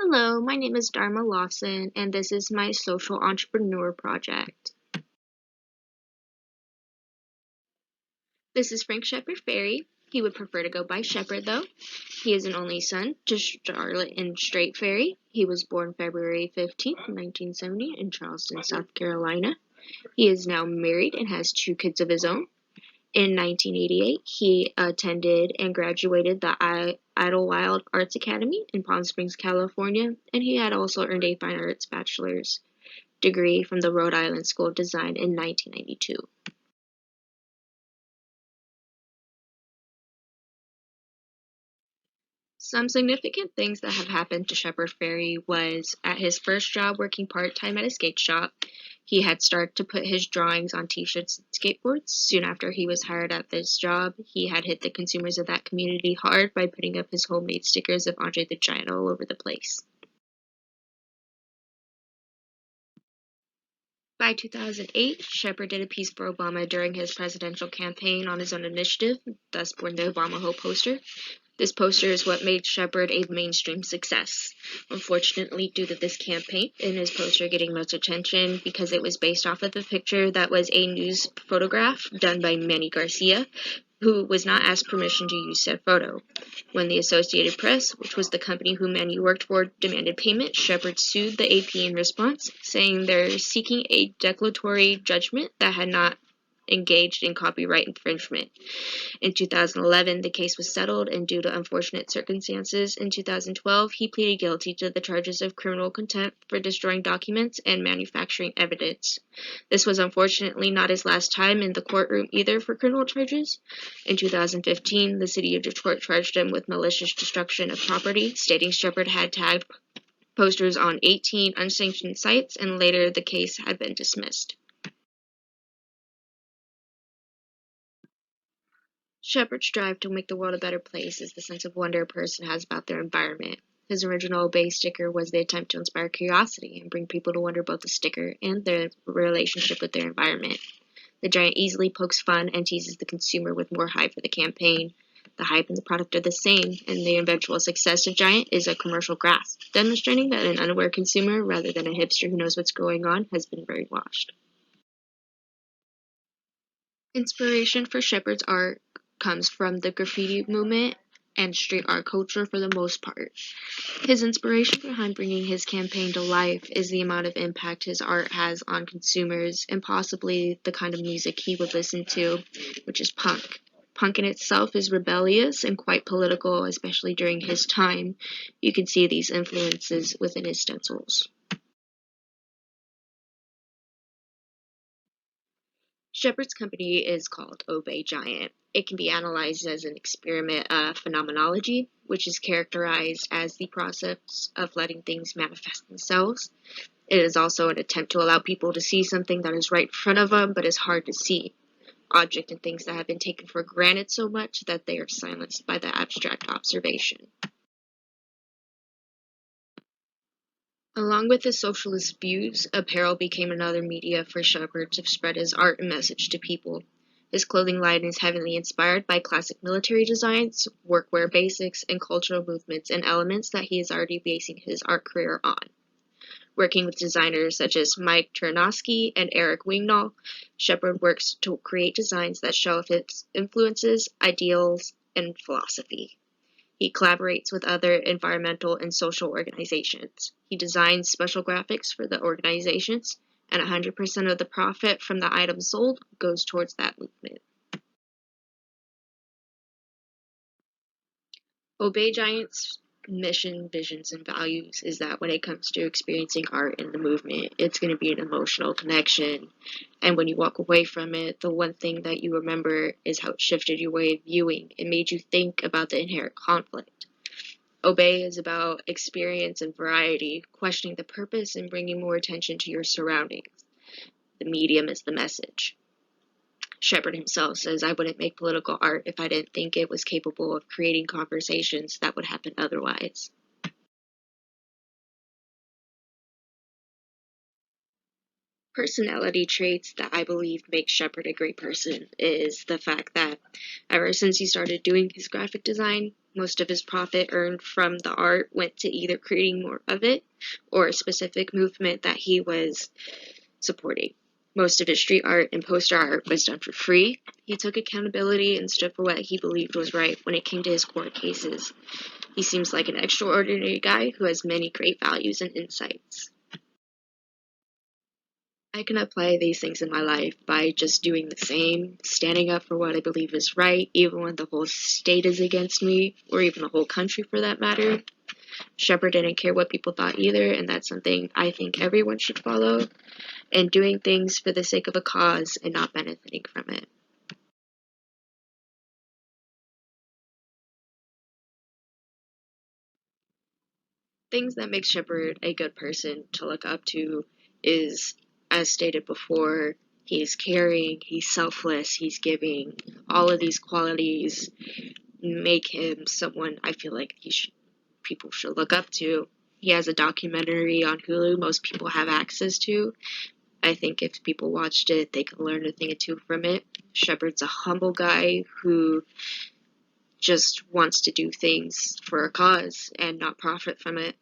Hello, my name is Dharma Lawson, and this is my social entrepreneur project. This is Frank Shepard Ferry. He would prefer to go by Shepard, though. He is an only son to Charlotte and Straight Ferry. He was born February 15th, 1970, in Charleston, South Carolina. He is now married and has two kids of his own. In 1988, he attended and graduated the Idlewild Arts Academy in Palm Springs, California, and he had also earned a Fine Arts Bachelor's degree from the Rhode Island School of Design in 1992. Some significant things that have happened to Shepard Fairey was at his first job working part-time at a skate shop, he had started to put his drawings on t-shirts and skateboards. Soon after he was hired at this job, he had hit the consumers of that community hard by putting up his homemade stickers of Andre the Giant all over the place. By 2008, Shepard did a piece for Obama during his presidential campaign on his own initiative, thus born the Obama Hope poster. This poster is what made Shepard a mainstream success. Unfortunately, due to this campaign and his poster getting much attention because it was based off of a picture that was a news photograph done by Manny Garcia, who was not asked permission to use said photo. When the Associated Press, which was the company who Manny worked for, demanded payment, Shepard sued the AP in response, saying they're seeking a declaratory judgment that had not engaged in copyright infringement. In 2011, the case was settled, and due to unfortunate circumstances, in 2012, he pleaded guilty to the charges of criminal contempt for destroying documents and manufacturing evidence. This was unfortunately not his last time in the courtroom either for criminal charges. In 2015, the city of Detroit charged him with malicious destruction of property, stating Shepard had tagged posters on 18 unsanctioned sites, and later the case had been dismissed. Shepard's drive to make the world a better place is the sense of wonder a person has about their environment. His original Obey sticker was the attempt to inspire curiosity and bring people to wonder both the sticker and their relationship with their environment. The giant easily pokes fun and teases the consumer with more hype for the campaign. The hype and the product are the same, and the eventual success of Giant is a commercial grasp, demonstrating that an unaware consumer, rather than a hipster who knows what's going on, has been brainwashed. Inspiration for Shepard's art comes from the graffiti movement and street art culture for the most part. His inspiration behind bringing his campaign to life is the amount of impact his art has on consumers and possibly the kind of music he would listen to, which is punk. Punk in itself is rebellious and quite political, especially during his time. You can see these influences within his stencils. Shepard's company is called Obey Giant. It can be analyzed as an experiment of phenomenology, which is characterized as the process of letting things manifest themselves. It is also an attempt to allow people to see something that is right in front of them but is hard to see. Objects and things that have been taken for granted so much that they are silenced by the abstract observation. Along with his socialist views, apparel became another media for Shepard to spread his art and message to people. His clothing line is heavily inspired by classic military designs, workwear basics, and cultural movements and elements that he is already basing his art career on. Working with designers such as Mike Ternowski and Eric Wingnall, Shepard works to create designs that show his influences, ideals, and philosophy. He collaborates with other environmental and social organizations. He designs special graphics for the organizations, and 100% of the profit from the items sold goes towards that movement. Obey Giant's mission, visions, and values is that when it comes to experiencing art in the movement, it's going to be an emotional connection. And when you walk away from it, the one thing that you remember is how it shifted your way of viewing. It made you think about the inherent conflict. Obey is about experience and variety, questioning the purpose and bringing more attention to your surroundings. The medium is the message. Shepard himself says, I wouldn't make political art if I didn't think it was capable of creating conversations that would happen otherwise. Personality traits that I believe make Shepard a great person is the fact that ever since he started doing his graphic design, Most of his profit earned from the art went to either creating more of it or a specific movement that he was supporting. Most of his street art and poster art was done for free. He took accountability and stood for what he believed was right when it came to his court cases. He seems like an extraordinary guy who has many great values and insights. I can apply these things in my life by just doing the same, standing up for what I believe is right, even when the whole state is against me, or even the whole country for that matter. Shepard didn't care what people thought either, and that's something I think everyone should follow, and doing things for the sake of a cause and not benefiting from it. Things that make Shepard a good person to look up to is, as stated before, he's caring, he's selfless, he's giving. All of these qualities make him someone I feel like people should look up to. He has a documentary on Hulu most people have access to. I think if people watched it, they could learn a thing or two from it. Shepard's a humble guy who just wants to do things for a cause and not profit from it.